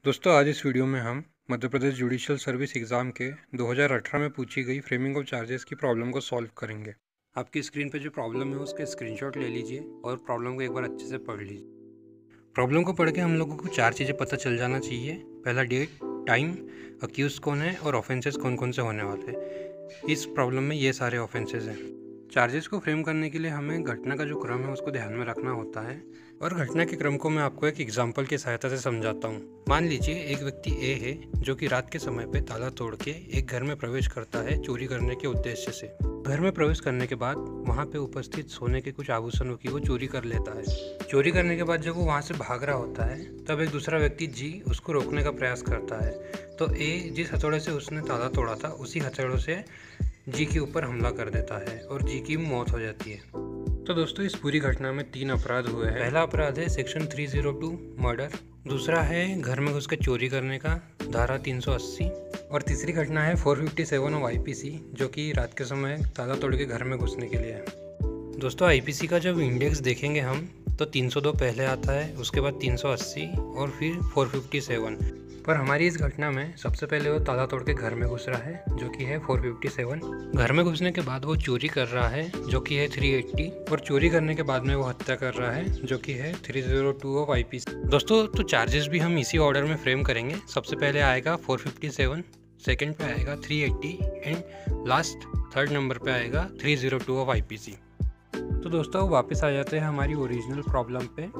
दोस्तों आज इस वीडियो में हम Madhya Pradesh judicial service exam के 2018 में पूछी गई फ्रेमिंग ऑफ चार्जेस की प्रॉब्लम को सॉल्व करेंगे। आपकी स्क्रीन पे जो प्रॉब्लम है उसका स्क्रीनशॉट ले लीजिए और प्रॉब्लम को एक बार अच्छे से पढ़ लीजिए। प्रॉब्लम को पढ़ के हम लोगों को 4 चीज़ें पता चल जाना चाहिए। पहला डेट, टाइम, अक्यूज कौन है और ऑफेंसेस कौन कौन से होने वाले हैं। इस प्रॉब्लम में ये सारे ऑफेंसेस हैं। चार्जेस को फ्रेम करने के लिए हमें घटना का जो क्रम है उसको ध्यान में रखना होता है और घटना के क्रम को मैं आपको एक एग्जांपल की सहायता से समझाता हूँ। मान लीजिए एक व्यक्ति ए है जो कि रात के समय पे ताला तोड़ के एक घर में प्रवेश करता है चोरी करने के उद्देश्य से। घर में प्रवेश करने के बाद वहाँ पे उपस्थित सोने के कुछ आभूषणों की वो चोरी कर लेता है। चोरी करने के बाद जब वो वहाँ से भाग रहा होता है तब एक दूसरा व्यक्ति जी उसको रोकने का प्रयास करता है। तो ए जिस हथौड़े से उसने ताला तोड़ा था उसी हथौड़े से जी के ऊपर हमला कर देता है और जी की मौत हो जाती है। तो दोस्तों इस पूरी घटना में 3 अपराध हुए हैं। पहला अपराध है सेक्शन 302 मर्डर, दूसरा है घर में घुस के चोरी करने का धारा 380 और तीसरी घटना है 457 ऑफ IPC जो कि रात के समय ताला तोड़ के घर में घुसने के लिए है। दोस्तों IPC का जब इंडेक्स देखेंगे हम तो 302 पहले आता है, उसके बाद 380 और फिर 457। पर हमारी इस घटना में सबसे पहले वो ताला तोड़ के घर में घुस रहा है जो कि है 457। घर में घुसने के बाद वो चोरी कर रहा है जो कि है 380 और चोरी करने के बाद में वो हत्या कर रहा है जो कि है 302 ऑफ IPC। दोस्तों तो चार्जेस भी हम इसी ऑर्डर में फ्रेम करेंगे। सबसे पहले आएगा 457, सेकंड पे आएगा 380 एंड लास्ट थर्ड नंबर पे आएगा 302 ऑफ IPC। तो दोस्तों वापस आ जाते हैं हमारी ओरिजिनल प्रॉब्लम पे।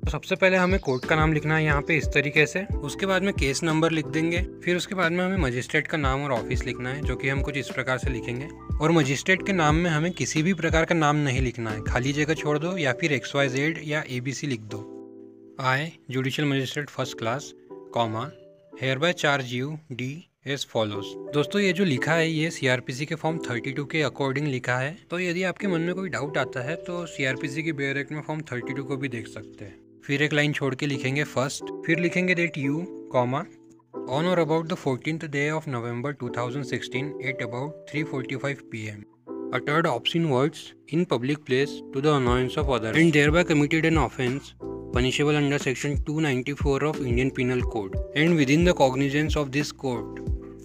तो सबसे पहले हमें कोर्ट का नाम लिखना है यहाँ पे इस तरीके से, उसके बाद में केस नंबर लिख देंगे, फिर उसके बाद में हमें मजिस्ट्रेट का नाम और ऑफिस लिखना है जो कि हम कुछ इस प्रकार से लिखेंगे। और मजिस्ट्रेट के नाम में हमें किसी भी प्रकार का नाम नहीं लिखना है, खाली जगह छोड़ दो या फिर XYZ या ABC लिख दो। I judicial magistrate first class comma hereby charge you D as follows. दोस्तों ये जो लिखा है ये CRPC के फॉर्म 32 के अकॉर्डिंग लिखा है। तो यदि आपके मन में कोई डाउट आता है तो CRPC की बेयर एक्ट में फॉर्म 32 को भी देख सकते हैं। फिर एक लाइन छोड़ के लिखेंगे फर्स्ट, फिर लिखेंगे डेट यू कॉमा ऑन और about the 14th day of November 2016 at about 3:45 PM uttered obscene words in public place to the annoyance of others and thereby committed an offence punishable under section 294 of Indian Penal Code and within the cognizance of this court।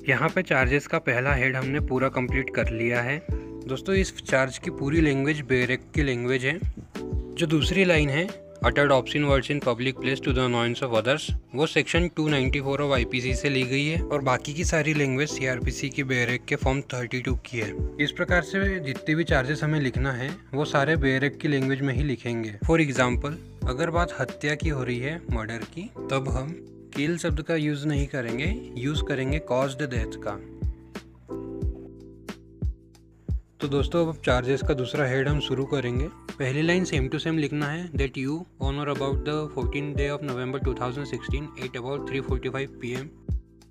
यहाँ पे charges का पहला head हमने पूरा complete कर लिया है। दोस्तों इस चार्ज की पूरी लैंग्वेज बेयर एक्ट की लैंग्वेज है। जो दूसरी लाइन है uttered obscene words in public place to the annoyance of others वो सेक्शन 294 ऑफ IPC से ली गई है और बाकी की सारी लैंग्वेज CRPC की बेयर एक्ट के फॉर्म 32 की है। इस प्रकार से जितने भी चार्जेस हमें लिखना है वो सारे बेयर एक्ट की लैंग्वेज में ही लिखेंगे। फॉर एग्जाम्पल अगर बात हत्या की हो रही है, मर्डर की, तब हम किल शब्द का यूज नहीं करेंगे, यूज करेंगे कॉज्ड डेथ का। तो दोस्तों अब चार्जेस का दूसरा हेड हम शुरू करेंगे। पहली लाइन सेम टू सेम लिखना है दैट यू ऑन और about the 14th day of November 2016 at about 3:45 PM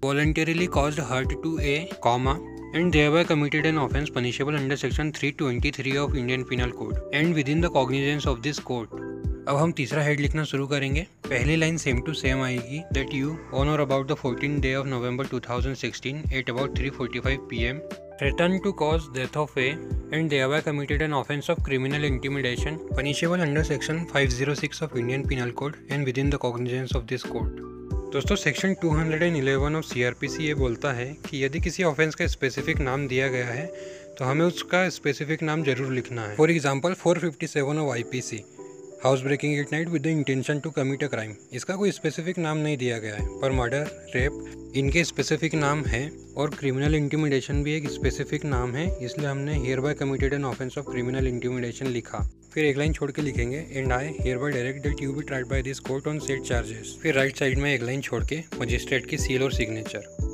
voluntarily caused hurt to A, comma and thereby committed an offence punishable under section 323 of Indian Penal Code and within the cognizance of this court। अब हम तीसरा head लिखना शुरू करेंगे। पहली line same to same आएगी that you on और about the 14th day of November 2016 at about 3:45 PM threatened to cause death of A and thereby committed an offence of criminal intimidation punishable under section 506 of Indian Penal Code and within the cognizance of this court। दोस्तों section 211 of CRPC ये बोलता है कि यदि किसी offence का specific नाम दिया गया है तो हमें उसका स्पेसिफिक नाम जरूर लिखना है। For example 457 of IPC house breaking at night with the intention to commit a crime, इसका कोई स्पेसिफिक नाम नहीं दिया गया है, पर मर्डर, रेप इनके स्पेसिफिक नाम है और क्रिमिनल इंटिमिडेशन भी एक स्पेसिफिक नाम है, इसलिए हमने here bye committed an offence of criminal intimidation लिखा। फिर एक लाइन छोड़ के लिखेंगे and I hear bye direct that you B tried by this court on said charges. फिर राइट साइड में एक लाइन छोड़ के मजिस्ट्रेट की सील और सिग्नेचर।